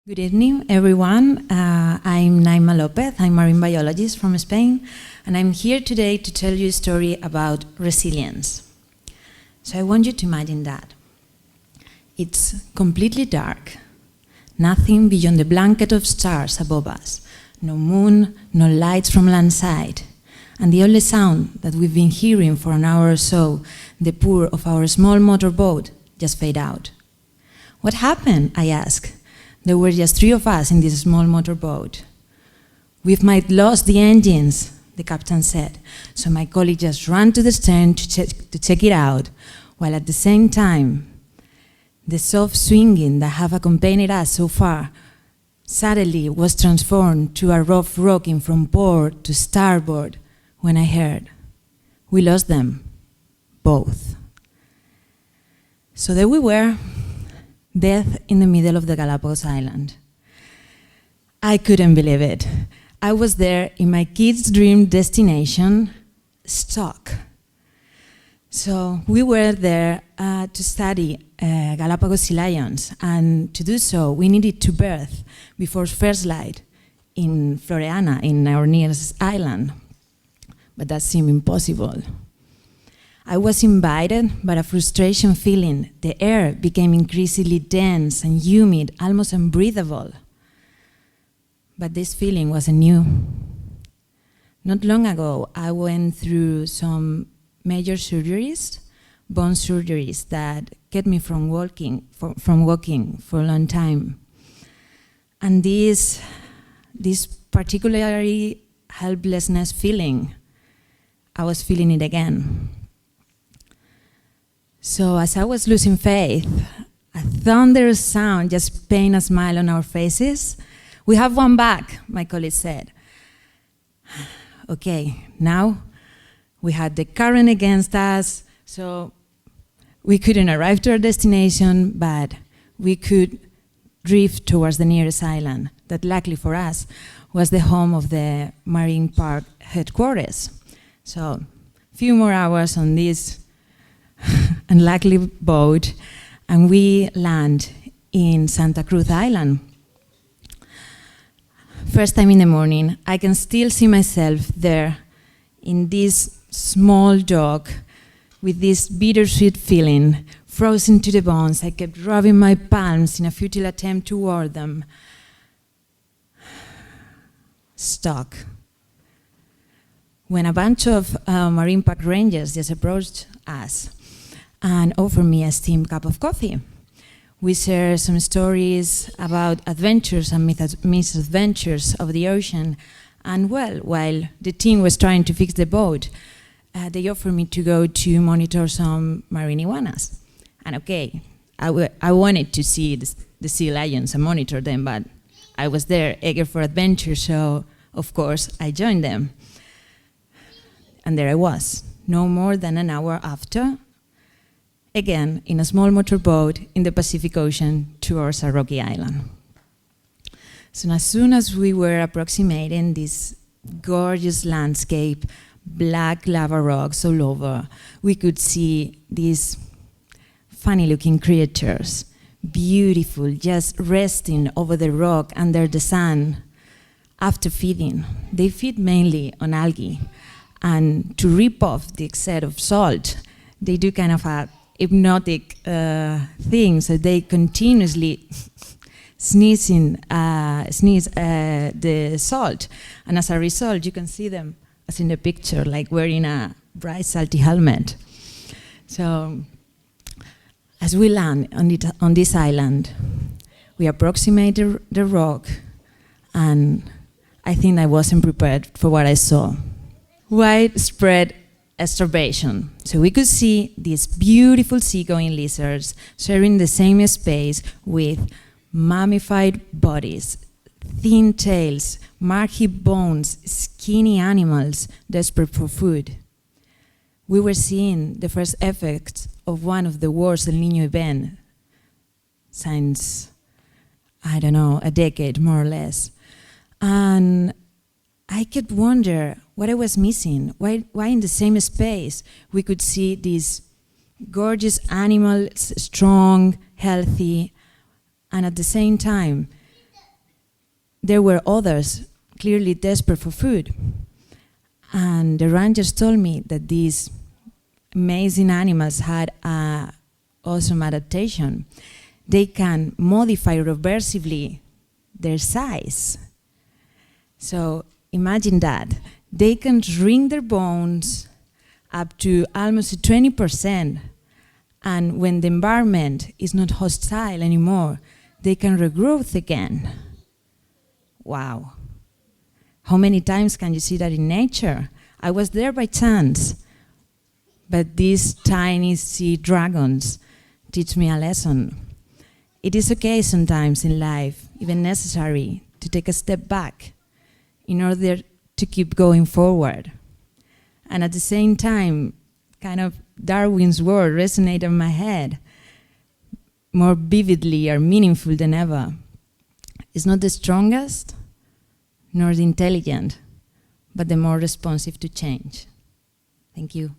Good evening, everyone. I'm Naima López. I'm a marine biologist from Spain, and I'm here today to tell you a story about resilience. So I want you to imagine that. It's completely dark, nothing beyond the blanket of stars above us, no moon, no lights from land side, and the only sound that we've been hearing for an hour or so, the purr of our small motorboat, just fade out. What happened, I ask? There were just 3 of us in this small motorboat. We might lost the engines, the captain said. So my colleague just ran to the stern to check it out, while at the same time, the soft swinging that have accompanied us so far suddenly was transformed to a rough rocking from port to starboard when I heard, we lost them, both. So there we were, death in the middle of the Galapagos Island. I couldn't believe it. I was there in my kids' dream destination, stuck. So we were there to study Galapagos sea lions, and to do so we needed to berth before first light in Floreana, in our nearest island. But that seemed impossible. I was invited, but a frustration feeling. The air became increasingly dense and humid, almost unbreathable. But this feeling wasn't new. Not long ago, I went through some major surgeries, bone surgeries, that kept me from walking for a long time. And this particularly helplessness feeling, I was feeling it again. So as I was losing faith, a thunderous sound just painted a smile on our faces. We have one back, my colleague said. Okay, now we had the current against us, so we couldn't arrive to our destination, but we could drift towards the nearest island that, luckily for us, was the home of the Marine Park headquarters. So a few more hours on this unlucky boat, and we land in Santa Cruz Island. First time in the morning, I can still see myself there in this small dock with this bittersweet feeling, frozen to the bones. I kept rubbing my palms in a futile attempt to ward them. Stuck. When a bunch of Marine Park rangers just approached us and offered me a steamed cup of coffee. We shared some stories about adventures and misadventures of the ocean, and well, while the team was trying to fix the boat, they offered me to go to monitor some marine iguanas. And okay, I wanted to see the sea lions and monitor them, but I was there eager for adventure, so of course I joined them. And there I was, no more than an hour after, again in a small motorboat in the Pacific Ocean towards a rocky island. So as soon as we were approximating this gorgeous landscape, black lava rocks all over, we could see these funny-looking creatures, beautiful, just resting over the rock under the sun after feeding. They feed mainly on algae, and to rip off the excess of salt, they do kind of a hypnotic thing, so they continuously sneeze the salt, and as a result you can see them as in the picture, like wearing a bright salty helmet. So as we land on this island, we approximate the rock, and I think I wasn't prepared for what I saw. Widespread starvation. So we could see these beautiful seagoing lizards sharing the same space with mummified bodies, thin tails, murky bones, skinny animals desperate for food. We were seeing the first effects of one of the worst El Niño events since, I don't know, a decade more or less. And I kept wondering what I was missing. Why in the same space we could see these gorgeous animals, strong, healthy, and at the same time there were others clearly desperate for food. And the rangers told me that these amazing animals had an awesome adaptation. They can modify reversibly their size. So imagine that. They can shrink their bones up to almost 20%. And when the environment is not hostile anymore, they can regrowth again. Wow. How many times can you see that in nature? I was there by chance, but these tiny sea dragons teach me a lesson. It is okay sometimes in life, even necessary, to take a step back in order to keep going forward. And at the same time, kind of Darwin's word resonated in my head more vividly or meaningful than ever. It's not the strongest, nor the intelligent, but the more responsive to change. Thank you.